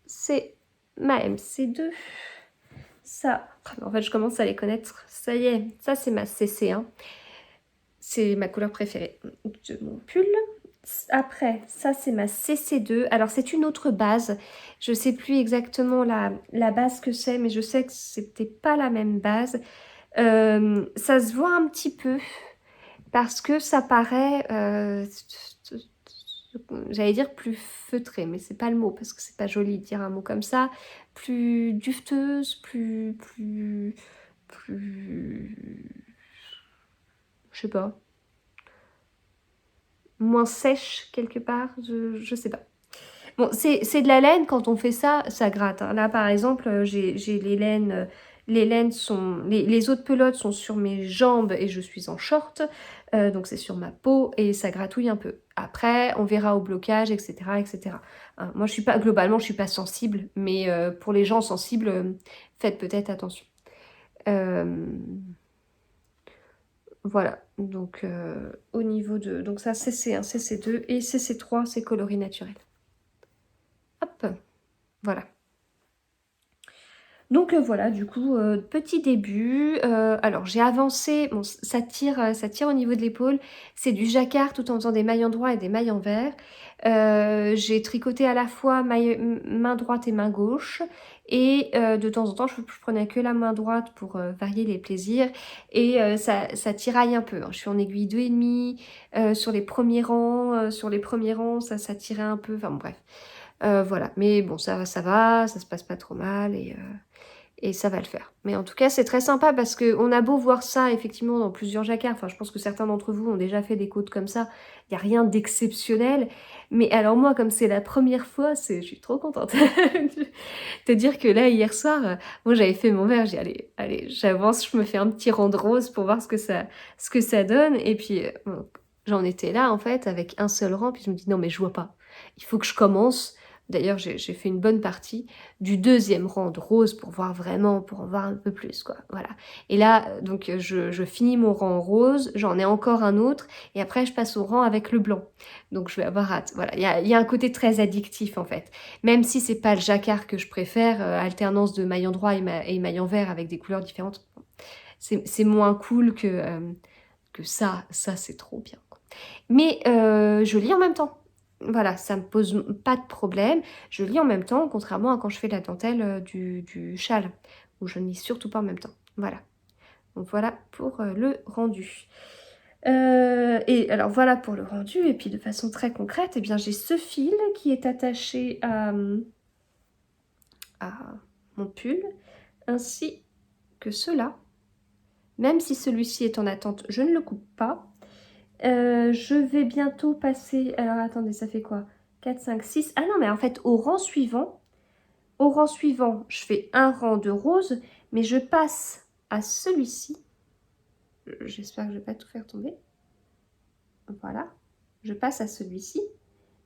c'est ma MC2. Ça, en fait, je commence à les connaître. Ça y est, ça, c'est ma CC1. C'est ma couleur préférée de mon pull. Après, ça, c'est ma CC2. Alors, c'est une autre base. Je ne sais plus exactement la base que c'est, mais je sais que c'était pas la même base. Ça se voit un petit peu parce que ça paraît... j'allais dire plus feutrée, mais c'est pas le mot parce que c'est pas joli de dire un mot comme ça. Plus dufteuse, plus, je sais pas, moins sèche quelque part, je sais pas. Bon, c'est de la laine, quand on fait ça, ça gratte. Hein. Là, par exemple, j'ai les laines sont, les autres pelotes sont sur mes jambes et je suis en short, donc c'est sur ma peau et ça gratouille un peu. Après, on verra au blocage, etc., etc. Hein, moi, globalement, je suis pas sensible, mais pour les gens sensibles, faites peut-être attention. Voilà, donc au niveau de... Donc ça, CC1, CC2 et CC3, c'est coloris naturel. Hop, voilà. Donc voilà, du coup, petit début. Alors j'ai avancé, bon, ça tire au niveau de l'épaule. C'est du jacquard tout en faisant des mailles en droit et des mailles en vert. J'ai tricoté à la fois main droite et main gauche. Et de temps en temps, je prenais que la main droite pour varier les plaisirs. Et ça tiraille un peu. Hein. Je suis en aiguille 2,5. Sur les premiers rangs, ça tirait un peu. Enfin bon, bref. Voilà, mais bon, ça va, ça se passe pas trop mal et ça va le faire. Mais en tout cas, c'est très sympa parce qu'on a beau voir ça effectivement dans plusieurs jacquards, enfin je pense que certains d'entre vous ont déjà fait des côtes comme ça, il n'y a rien d'exceptionnel, mais alors moi comme c'est la première fois, je suis trop contente. Te dire que là, hier soir, moi j'avais fait mon verre, j'ai dit allez, j'avance, je me fais un petit rang de rose pour voir ce que ça donne, et puis bon, j'en étais là en fait avec un seul rang, puis je me dis non mais je vois pas, il faut que je commence. D'ailleurs, j'ai fait une bonne partie du deuxième rang de rose pour voir vraiment, pour en voir un peu plus, quoi. Voilà. Et là, donc, je finis mon rang rose, j'en ai encore un autre, et après, je passe au rang avec le blanc. Donc, je vais avoir hâte. Voilà. Il y a un côté très addictif, en fait. Même si c'est pas le jacquard que je préfère, alternance de maillant droit et maillant vert avec des couleurs différentes, c'est moins cool que ça. Ça, c'est trop bien, quoi. Mais je lis en même temps. Voilà, ça me pose pas de problème. Je lis en même temps, contrairement à quand je fais la dentelle du châle, où je ne lis surtout pas en même temps. Voilà. Donc voilà pour le rendu. Et alors voilà pour le rendu. Et puis de façon très concrète, eh bien j'ai ce fil qui est attaché à mon pull, ainsi que cela. Même si celui-ci est en attente, je ne le coupe pas. Je vais bientôt passer... Alors attendez, ça fait quoi? 4, 5, 6... Ah non, mais en fait, au rang suivant, je fais un rang de rose, mais je passe à celui-ci. J'espère que je ne vais pas tout faire tomber. Voilà. Je passe à celui-ci.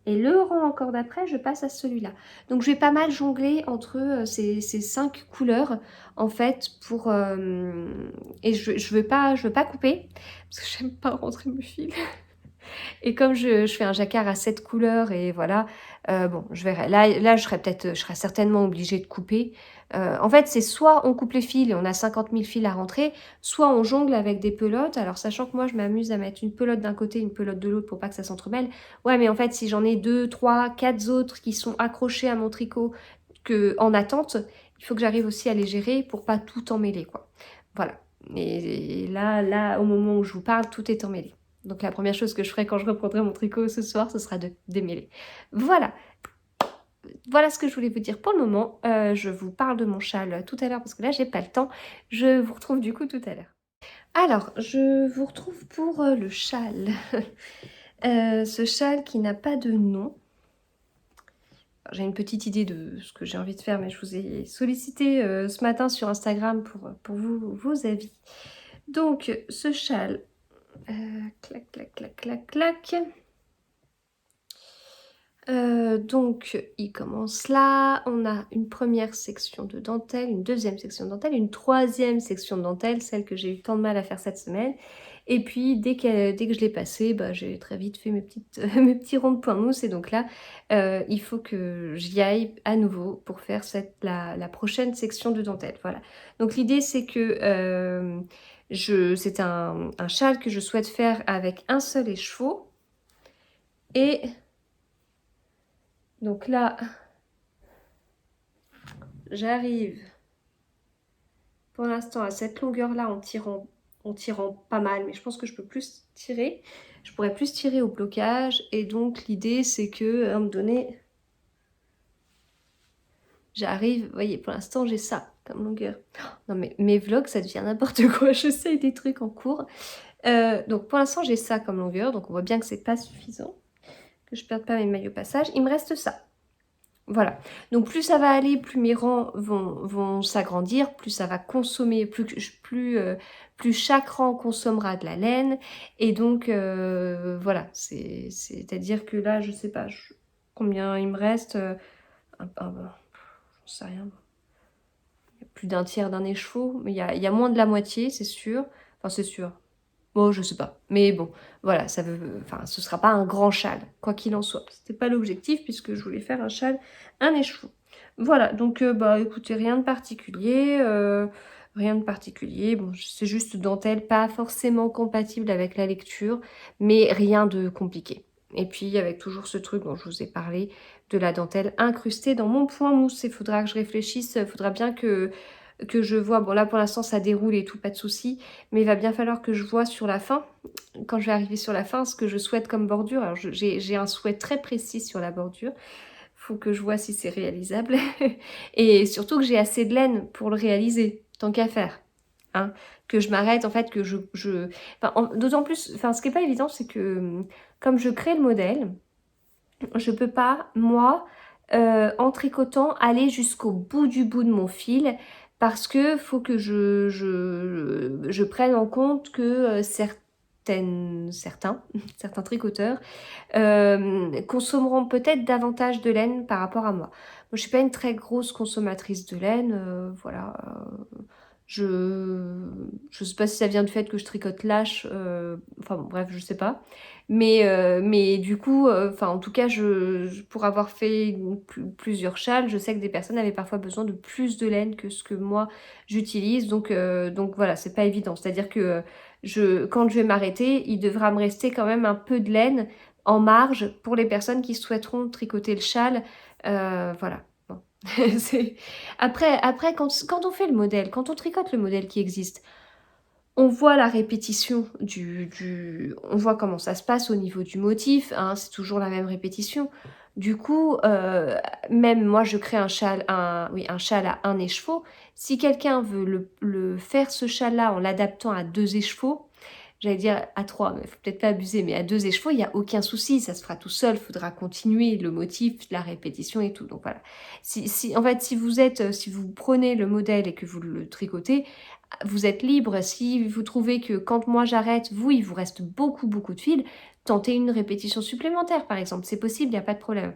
Et le rang encore d'après, je passe à celui-là. Donc je vais pas mal jongler entre ces 5 couleurs, en fait, pour... et je veux pas couper, parce que j'aime pas rentrer mes fils. Et comme je fais un jacquard à 7 couleurs, et voilà, bon, je verrai. Là je serais certainement obligée de couper. En fait, c'est soit on coupe les fils et on a 50 000 fils à rentrer, soit on jongle avec des pelotes. Alors, sachant que moi, je m'amuse à mettre une pelote d'un côté, une pelote de l'autre pour pas que ça s'entremêle. Ouais, mais en fait, si j'en ai 2, 3, 4 autres qui sont accrochés à mon tricot en attente, il faut que j'arrive aussi à les gérer pour pas tout emmêler, quoi. Voilà. Et là, au moment où je vous parle, tout est emmêlé. Donc la première chose que je ferai quand je reprendrai mon tricot ce soir, ce sera de démêler. Voilà. Voilà ce que je voulais vous dire pour le moment. Je vous parle de mon châle tout à l'heure parce que là, j'ai pas le temps. Je vous retrouve du coup tout à l'heure. Alors, je vous retrouve pour le châle. Ce châle qui n'a pas de nom. J'ai une petite idée de ce que j'ai envie de faire, mais je vous ai sollicité ce matin sur Instagram pour vos avis. Donc, ce châle, clac, clac, clac, clac, clac. Donc, il commence là. On a une première section de dentelle, une deuxième section de dentelle, une troisième section de dentelle, celle que j'ai eu tant de mal à faire cette semaine. Et puis, dès que je l'ai passée, bah, j'ai très vite fait mes petits ronds de point mousse. Et donc là, il faut que j'y aille à nouveau pour faire la prochaine section de dentelle. Voilà. Donc, l'idée, c'est que c'est un châle que je souhaite faire avec un seul écheveau. Et... donc là, j'arrive pour l'instant à cette longueur-là en tirant pas mal, mais je pense que je peux plus tirer. Je pourrais plus tirer au blocage, et donc l'idée c'est que, à un moment donné, j'arrive, vous voyez, pour l'instant j'ai ça comme longueur. Oh, non mais mes vlogs ça devient n'importe quoi, j'essaye des trucs en cours. Donc pour l'instant j'ai ça comme longueur, donc on voit bien que c'est pas suffisant, que je perde pas mes mailles au passage. Il me reste ça. Voilà, donc plus ça va aller, plus mes rangs vont s'agrandir, plus ça va consommer, plus chaque rang consommera de la laine. Et donc, voilà, c'est-à-dire que là, je sais pas combien il me reste. J'en sais rien. Il y a plus d'un tiers d'un écheveau, mais il y a moins de la moitié, c'est sûr. Enfin, c'est sûr. Bon, je sais pas. Mais bon, voilà, ce sera pas un grand châle, quoi qu'il en soit. C'était pas l'objectif, puisque je voulais faire un châle, un écheveau. Voilà, donc, bah, écoutez, rien de particulier. Rien de particulier. Bon, c'est juste dentelle, pas forcément compatible avec la lecture, mais rien de compliqué. Et puis, avec toujours ce truc dont je vous ai parlé, de la dentelle incrustée dans mon point mousse. Il faudra que je réfléchisse, il faudra bien que je vois, bon là pour l'instant ça déroule et tout, pas de souci, mais il va bien falloir que je vois sur la fin, quand je vais arriver sur la fin, ce que je souhaite comme bordure. Alors j'ai un souhait très précis sur la bordure, faut que je vois si c'est réalisable. Et surtout que j'ai assez de laine pour le réaliser, tant qu'à faire. Hein, que je m'arrête, en fait, que Enfin, d'autant plus, enfin, ce qui n'est pas évident, c'est que comme je crée le modèle, je peux pas, moi, en tricotant, aller jusqu'au bout du bout de mon fil, parce que faut que je prenne en compte que certains tricoteurs consommeront peut-être davantage de laine par rapport à moi. Moi, je suis pas une très grosse consommatrice de laine, voilà. Je sais pas si ça vient du fait que je tricote lâche, enfin bon, bref, je sais pas. Mais du coup, enfin en tout cas, pour avoir fait plusieurs châles, je sais que des personnes avaient parfois besoin de plus de laine que ce que moi j'utilise. Donc voilà, c'est pas évident. C'est-à-dire que quand je vais m'arrêter, il devra me rester quand même un peu de laine en marge pour les personnes qui souhaiteront tricoter le châle. Voilà. Bon. Après quand on fait le modèle, quand on tricote le modèle qui existe, on voit la répétition on voit comment ça se passe au niveau du motif, hein, c'est toujours la même répétition. Du coup, même moi je crée un châle à un écheveau. Si quelqu'un veut faire ce châle-là en l'adaptant à 2 écheveaux, j'allais dire à 3, mais il faut peut-être pas abuser, mais à 2 écheveaux, il n'y a aucun souci, ça se fera tout seul, il faudra continuer le motif, la répétition et tout. Donc voilà. En fait, si vous prenez le modèle et que vous le tricotez, vous êtes libre. Si vous trouvez que quand moi j'arrête, il vous reste beaucoup de fils, tentez une répétition supplémentaire par exemple. C'est possible, il n'y a pas de problème.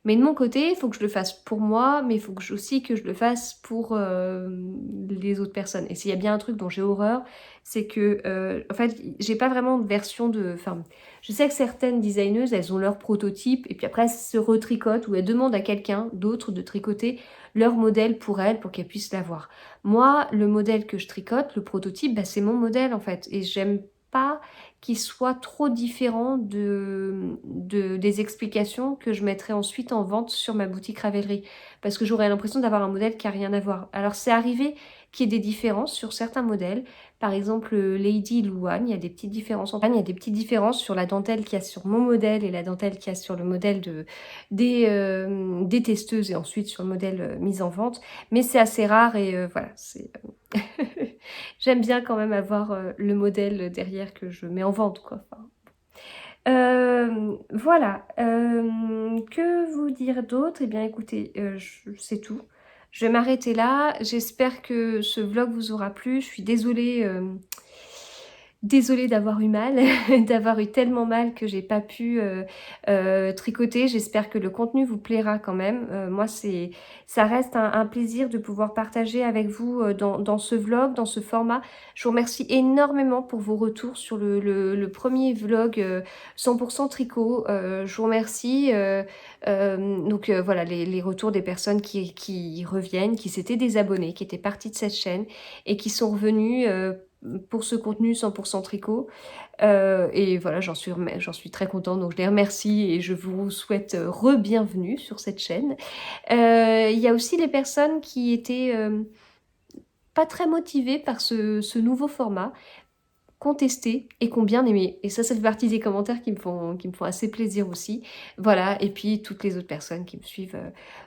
Mais de mon côté, il faut que je le fasse pour moi, mais il faut aussi que je le fasse pour les autres personnes. Et s'il y a bien un truc dont j'ai horreur, c'est que, en fait, j'ai pas vraiment de version de... Enfin, je sais que certaines designeuses, elles ont leur prototype, et puis après, elles se retricotent, ou elles demandent à quelqu'un d'autre de tricoter leur modèle pour elles, pour qu'elles puissent l'avoir. Moi, le modèle que je tricote, le prototype, bah, c'est mon modèle, en fait. Et j'aime pas qu'il soit trop différent des explications que je mettrai ensuite en vente sur ma boutique Ravelry. Parce que j'aurais l'impression d'avoir un modèle qui n'a rien à voir. Alors, c'est arrivé qu'il y ait des différences sur certains modèles. Par exemple, Lady Luan, il y a des petites différences. Il y a des petites différences sur la dentelle qu'il y a sur mon modèle et la dentelle qu'il y a sur le modèle des testeuses et ensuite sur le modèle mis en vente. Mais c'est assez rare et voilà. J'aime bien quand même avoir le modèle derrière que je mets en vente, quoi. Enfin, voilà. Que vous dire d'autre? Eh bien, écoutez, c'est tout. Je vais m'arrêter là. J'espère que ce vlog vous aura plu. Je suis désolée d'avoir eu mal, d'avoir eu tellement mal que j'ai pas pu tricoter. J'espère que le contenu vous plaira quand même. Moi, ça reste un plaisir de pouvoir partager avec vous dans ce vlog, dans ce format. Je vous remercie énormément pour vos retours sur le premier vlog 100% tricot. Je vous remercie. Voilà, les retours des personnes qui reviennent, qui s'étaient désabonnées, qui étaient parties de cette chaîne et qui sont revenues pour ce contenu 100% tricot. Et voilà, j'en suis très contente, donc je les remercie et je vous souhaite re-bienvenue sur cette chaîne. Il y a aussi les personnes qui étaient pas très motivées par ce nouveau format, qu'ont testé et qu'ont bien aimé. Et ça fait partie des commentaires qui me font assez plaisir aussi. Voilà, et puis toutes les autres personnes qui me suivent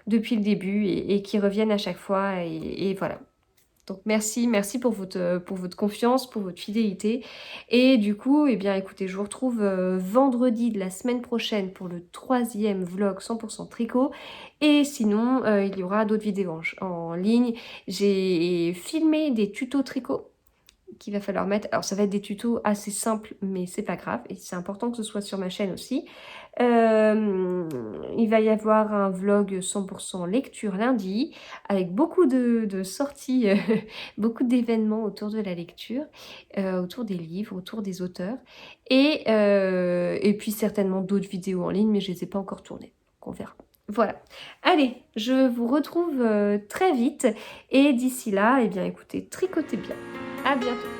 depuis le début et qui reviennent à chaque fois. Et voilà. Donc merci pour votre confiance, pour votre fidélité. Et du coup, eh bien écoutez, je vous retrouve vendredi de la semaine prochaine pour le 3e vlog 100% tricot. Et sinon, il y aura d'autres vidéos en ligne. J'ai filmé des tutos tricot qu'il va falloir mettre. Alors ça va être des tutos assez simples, mais c'est pas grave. Et c'est important que ce soit sur ma chaîne aussi. Il va y avoir un vlog 100% lecture lundi, avec beaucoup de sorties, beaucoup d'événements autour de la lecture, autour des livres, autour des auteurs. Et puis certainement d'autres vidéos en ligne, mais je les ai pas encore tournées. Donc on verra. Voilà. Allez, je vous retrouve très vite. Et d'ici là, eh bien écoutez, tricotez bien. À bientôt.